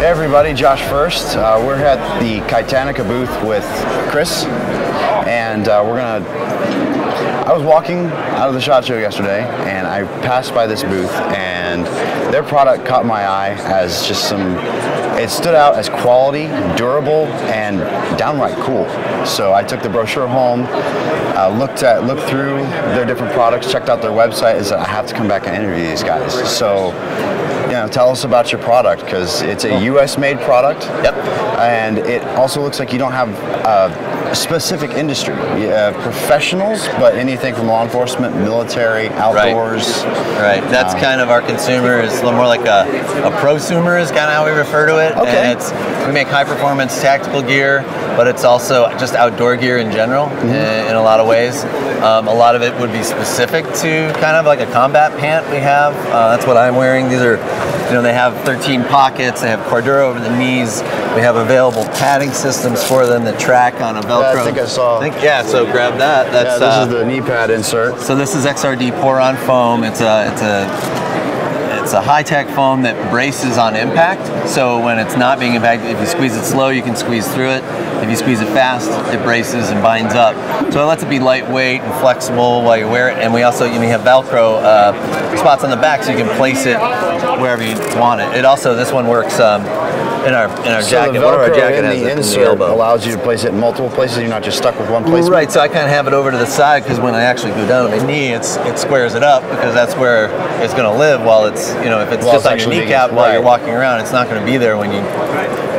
Hey everybody, Josh Fuerst. We're at the Kitanica booth with Chris, and I was walking out of the SHOT Show yesterday, and I passed by this booth, and their product caught my eye as just it stood out as quality, durable, and downright cool. So I took the brochure home, looked through their different products, checked out their website, and said, I have to come back and interview these guys. So, tell us about your product, because it's a U.S.-made product. Yep. And it also looks like you don't have a specific industry. Professionals, but anything from law enforcement, military, outdoors. Right. That's kind of our consumer. Is a little more like a prosumer is kind of how we refer to it. Okay. And we make high-performance tactical gear, but it's also just outdoor gear in general in a lot of ways. A lot of it would be specific to kind of like a combat pant we have. That's what I'm wearing. These are, they have 13 pockets. They have cordura over the knees. We have available padding systems for them that track on a Velcro. I think I saw. Yeah, so grab that. That's, this is the knee pad insert. So this is XRD pour-on foam. It's a high-tech foam that braces on impact. So when it's not being impacted, if you squeeze it slow, you can squeeze through it. If you squeeze it fast, it braces and binds up. So it lets it be lightweight and flexible while you wear it. And we also, have Velcro spots on the back, so you can place it wherever you want it. This one works in our jacket. The One of our Velcro jacket in has the it in the insert elbow. allows you to place it in multiple places. You're not just stuck with one place. Right, so I kind of have it over to the side because when I actually go down on my knee, it squares it up because that's where it's going to live while it's, if it's just on your kneecap while you're walking around, it's not going to be there when you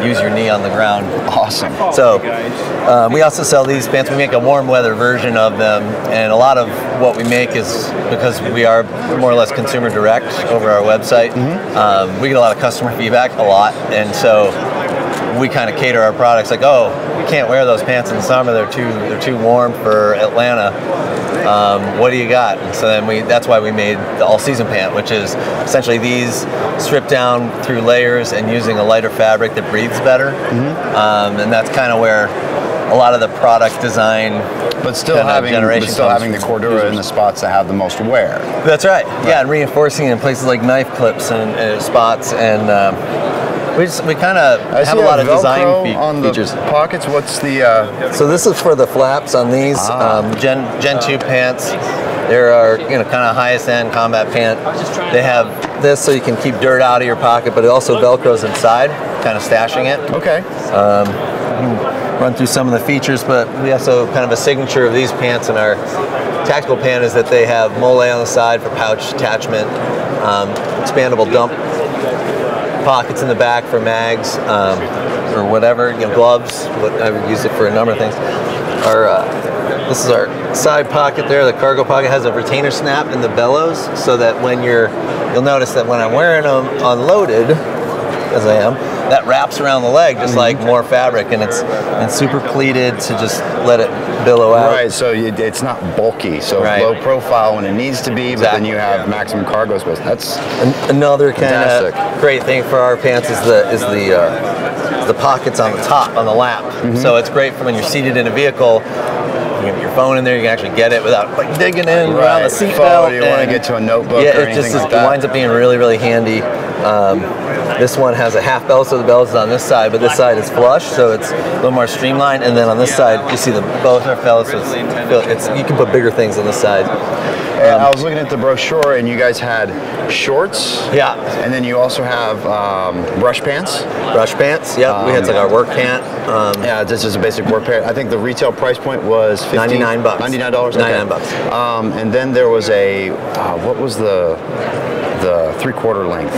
use your knee on the ground. Awesome. So we also sell these pants. We make a warm weather version of them, and a lot of what we make is because we are more or less consumer direct over our website. We get a lot of customer feedback, a lot, and so we kind of cater our products like, oh, we can't wear those pants in the summer. They're too warm for Atlanta. What do you got? And so then that's why we made the all-season pant, which is essentially these stripped down through layers and using a lighter fabric that breathes better. And that's kind of where a lot of the product design, but still having the cordura in the spots that have the most wear. That's right. Yeah, and reinforcing in places like knife clips and spots, and we kind of have a lot of design on features. The pockets. What's the? So this is for the flaps on these Gen 2 pants. There are kind of highest end combat pant. They have this so you can keep dirt out of your pocket, but it also Velcros inside, kind of stashing it. Okay. Run through some of the features, but we also kind of a signature of these pants in our tactical pant is that they have mole on the side for pouch attachment, expandable dump pockets in the back for mags or whatever, gloves. I would use it for a number of things. This is our side pocket there. The cargo pocket has a retainer snap in the bellows, so that you'll notice that when I'm wearing them unloaded, as I am, that wraps around the leg just like more fabric, and it's super pleated to just let it billow out. Right, so it's not bulky, so low profile when it needs to be, but then you have maximum cargo space. That's another kind of great thing for our pants is the pockets on the top, on the lap. So it's great for when you're seated in a vehicle. You have your phone in there, you can actually get it without digging in around the seatbelt. You want to get to a notebook or anything like that. It winds up being really, really handy. This one has a half bellows, so the bellows is on this side, but this side is flush, so it's a little more streamlined. And then on this side, you see both are fellows, so you can put bigger things on this side. I was looking at the brochure, and you guys had shorts. Yeah. And then you also have brush pants. Brush pants. Yep. We had like our work pant. Yeah, this is a basic work pant. I think the retail price point was $99. $99. $99. And then there was what was the 3/4 length?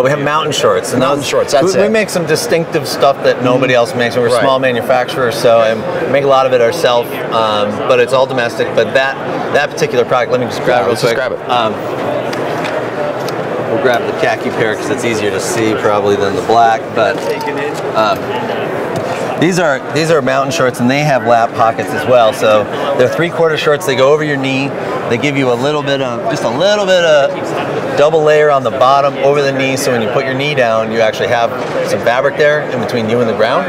We have mountain shorts. And mountain shorts. That's we make some distinctive stuff that nobody else makes. We're a small manufacturer, so we make a lot of it ourselves. But it's all domestic. But that particular product, let me just grab it real quick. Just grab it. We'll grab the khaki pair because it's easier to see probably than the black. But these are mountain shorts, and they have lap pockets as well. So they're 3/4 shorts. They go over your knee. They give you just a little bit of double layer on the bottom over the knee, so when you put your knee down, you actually have some fabric there in between you and the ground.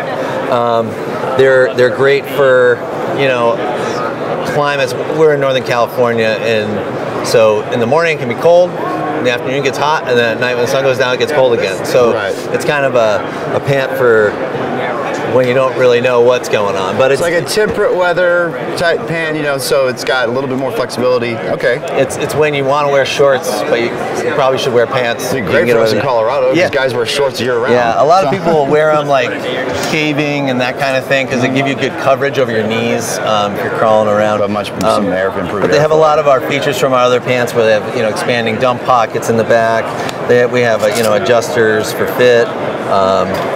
They're great for climates. We're in Northern California, and so in the morning it can be cold. in the afternoon it gets hot, and then at night when the sun goes down it gets cold again. So it's kind of a pant for when you don't really know what's going on. But it's like a temperate weather type pant, you know, so it's got a little bit more flexibility. Okay. It's when you want to wear shorts, but you probably should wear pants. It's great for us in Colorado. Yeah. These guys wear shorts year round. Yeah, a lot of people wear them like caving and that kind of thing because they give you good coverage over your knees if you're crawling around. But some air improved. But they have a lot of our features from our other pants where they have, you know, expanding dump pockets in the back. We have you know, adjusters for fit.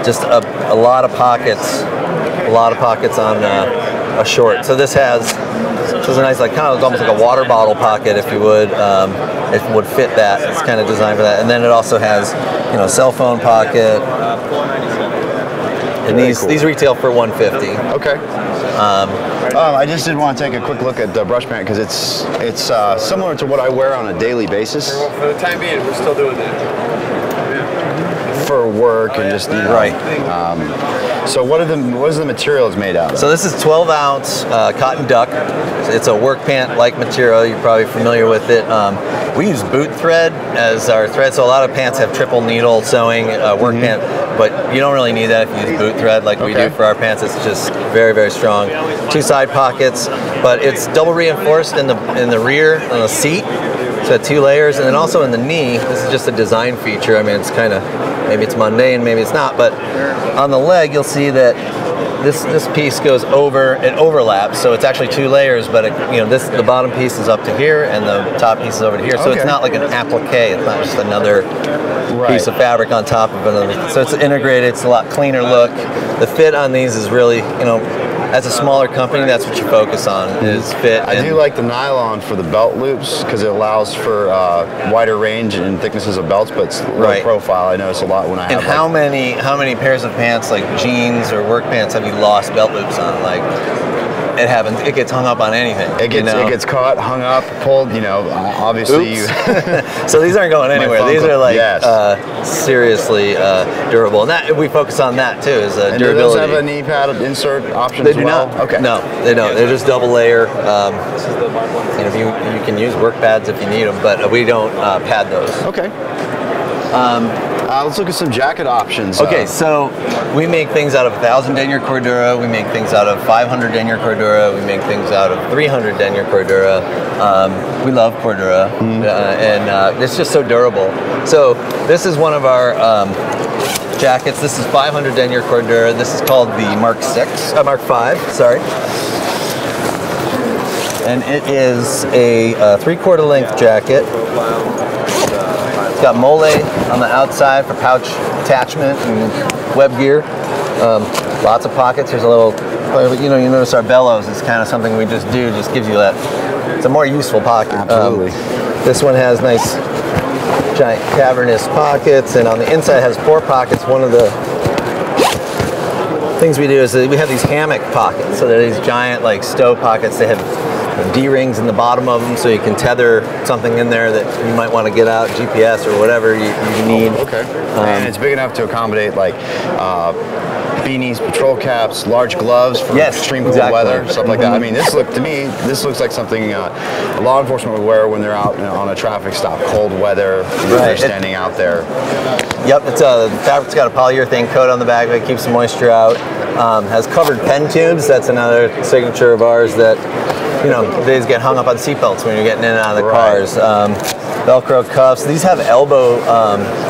Just a lot of pockets. A lot of pockets on a short. So this has a nice, like, kind of almost like a water bottle pocket, if you would. It would fit that. It's kind of designed for that. And then it also has, you know, cell phone pocket. And these retail for $150. Okay. I just did want to take a quick look at the brush pant because it's similar to what I wear on a daily basis. For the time being, we're still doing that. For work and just, you know. Right. So what is the materials made out of? So this is 12-ounce cotton duck. It's a work pant-like material. You're probably familiar with it. We use boot thread as our thread, so a lot of pants have triple needle sewing work pant, but you don't really need that if you use boot thread like we do for our pants. It's just very, very strong. 2 side pockets, but it's double reinforced in the rear on the seat. So 2 layers, and then also in the knee. This is just a design feature. I mean, it's kind of, maybe it's mundane, maybe it's not, but on the leg you'll see that this piece goes over, it overlaps, so it's actually 2 layers, but you know, the bottom piece is up to here and the top piece is over to here, so it's not like an applique, it's not just another piece of fabric on top of another. So it's integrated, it's a lot cleaner look. The fit on these is really, you know, as a smaller company, that's what you focus on, is fit. I do like the nylon for the belt loops because it allows for wider range and thicknesses of belts, but it's low profile. I notice a lot when I have. And how many pairs of pants, like jeans or work pants, have you lost belt loops on? Like, it happens. It gets hung up on anything. It gets caught, hung up, pulled. You know, obviously. So these aren't going anywhere. These are like seriously durable, and that we focus on that too. Is durability. Do those have a knee pad insert option? They do not. Okay. No, they don't. They're just double layer. You know, you can use work pads if you need them, but we don't pad those. Okay. Let's look at some jacket options. Okay, so we make things out of 1,000 denier cordura. We make things out of 500 denier cordura. We make things out of 300 denier cordura. We love cordura, and it's just so durable. So this is one of our jackets. This is 500 denier cordura. This is called the Mark 5. Sorry. And it is a 3/4 length jacket. It's got mole on the outside for pouch attachment and web gear. Lots of pockets. There's a little, you know, you notice our bellows is kind of something we just do. Just gives you that. It's a more useful pocket. Absolutely. This one has nice giant cavernous pockets, and on the inside has 4 pockets. One of the things we do is that we have these hammock pockets. So they're these giant like stow pockets. They have D-rings in the bottom of them, so you can tether something in there that you might want to get out, GPS or whatever you need. Okay. And it's big enough to accommodate like beanies, patrol caps, large gloves for extreme cold weather, stuff like that. I mean, this looks like something law enforcement would wear when they're out, you know, on a traffic stop, cold weather, they're standing out there. Yep, the fabric's got a polyurethane coat on the back that keeps the moisture out. Has covered pen tubes. That's another signature of ours that, you know, these get hung up on seatbelts when you're getting in and out of the cars. Velcro cuffs. These have elbow,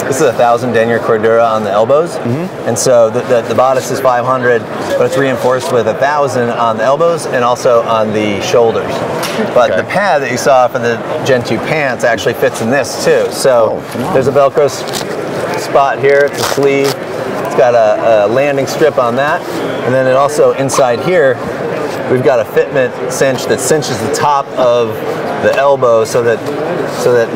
this is 1,000 denier cordura on the elbows. And so the bodice is 500, but it's reinforced with 1,000 on the elbows and also on the shoulders. But the pad that you saw for the Gen 2 pants actually fits in this too. So there's a Velcro spot here. It's a sleeve. It's got a landing strip on that. And then it also, inside here, we've got a fitment cinch that cinches the top of the elbow so that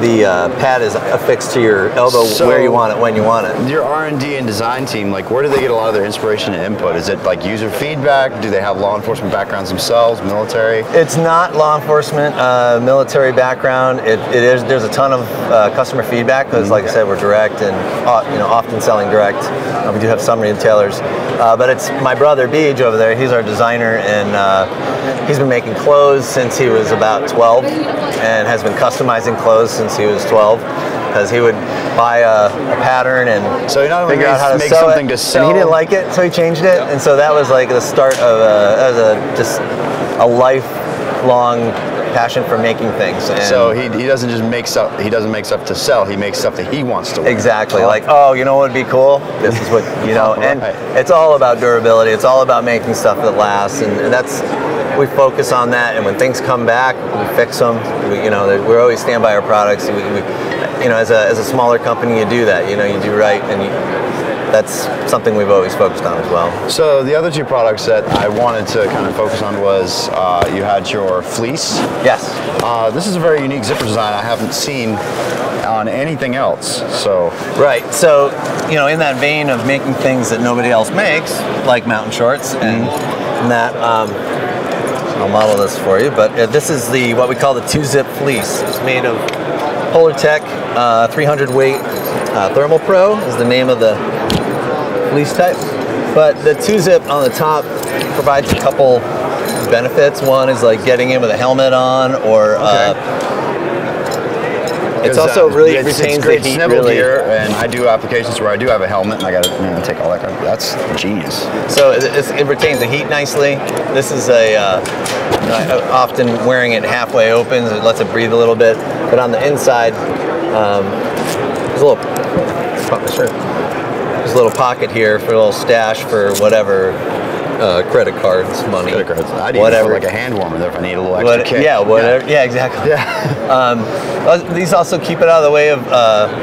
the pad is affixed to your elbow where you want it, when you want it. Your R&D and design team, like, where do they get a lot of their inspiration and input? Is it like user feedback? Do they have law enforcement backgrounds themselves, military? It's not law enforcement, military background. There's a ton of customer feedback because, like I said, we're direct and often selling direct. We do have some retailers, but it's my brother Beej over there. He's our designer, and he's been making clothes since he was about 12 and has been customizing clothes since he was 12. because he would buy a pattern and So he not only figure out how to make sew something it, to sell. and he didn't like it, so he changed it. And so that was like the start of just a lifelong passion for making things. And So he doesn't just make stuff. He doesn't make stuff to sell. He makes stuff that he wants to wear. exactly, like, oh, you know what would be cool? This is what, you know, and Right. it's all about durability. It's all about making stuff that lasts, and that's, we focus on that. And when things come back, we fix them. You know, we always stand by our products. You know, as a smaller company, you do that. You know, you do right, and that's something we've always focused on as well. So the other two products that I wanted to kind of focus on was you had your Fleece. Yes. This is a very unique zipper design I haven't seen on anything else. So Right. So, you know, in that vein of making things that nobody else makes, like mountain shorts, and that, I'll model this for you, but this is what we call the 2-zip fleece. It's made of Polartec 300 weight Thermal Pro is the name of the fleece type. But the 2-zip on the top provides a couple benefits. One is like getting in with a helmet on, or it's also really retains it's great the heat snivel really. gear, and I do applications where I do have a helmet and I got to take all that. That's genius. So it retains the heat nicely. This is often wearing it halfway open, so it lets it breathe a little bit. But on the inside, there's a little, there's a little pocket here for a little stash for whatever, credit cards, money, Credit cards. I'd even whatever. put like a hand warmer there if I need a little extra kick. Yeah, whatever. Yeah, exactly. Yeah. These also keep it out of the way of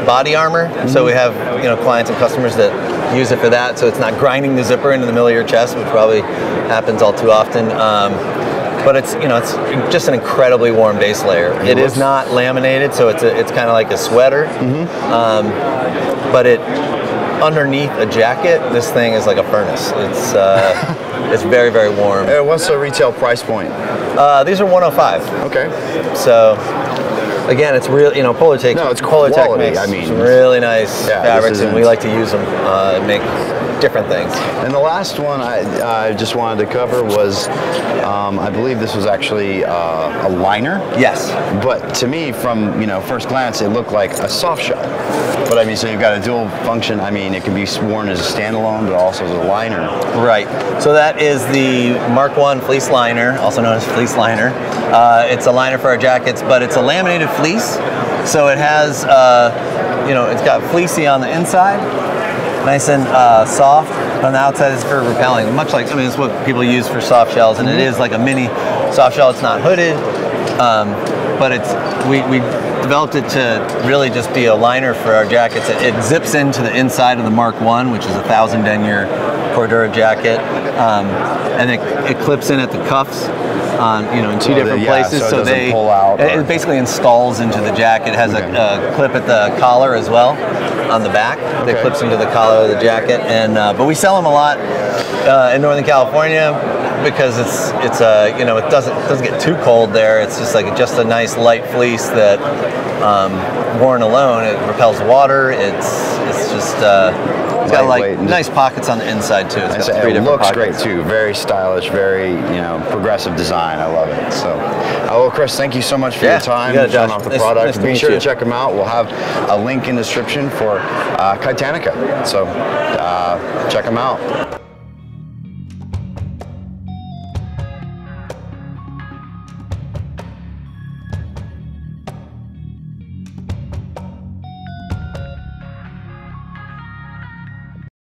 body armor. So we have clients and customers that use it for that. So it's not grinding the zipper into the middle of your chest, which probably happens all too often. But it's it's just an incredibly warm base layer. It is not laminated, so it's kind of like a sweater. But underneath a jacket, this thing is like a furnace. It's it's very, very warm. What's the retail price point? These are $105. Okay. So again, it's real. Polartec. No, it's Polartec quality. makes I mean, some really nice fabrics, and we isn't- like to use them make different things. And the last one I just wanted to cover was, I believe this was actually a liner. Yes. But to me, from first glance, it looked like a soft shell. But I mean, so you've got a dual function. I mean, it can be worn as a standalone, but also as a liner. Right. So that is the Marquand fleece liner, also known as fleece liner. It's a liner for our jackets, but it's a laminated fleece. So it has, it's got fleecy on the inside, nice and soft. On the outside, it's for repelling. Much like, it's what people use for soft shells, and it is like a mini soft shell. It's not hooded, but we developed it to really just be a liner for our jackets. It zips into the inside of the Mark I, which is a 1,000 denier Cordura jacket, and it clips in at the cuffs on in two different places. So it doesn't pull out. It basically installs into the jacket. It has a clip at the collar as well on the back that clips into the collar of the jacket. And but we sell them a lot in Northern California, because it doesn't get too cold there. It's just a nice light fleece that worn alone, it repels water. It's got nice pockets on the inside too. It's got three it different looks pockets. great too. Very stylish, very progressive design. I love it. So, well, Chris, thank you so much for your time showing off the product. Be sure to check them out. We'll have a link in the description for Kitanica. So check them out.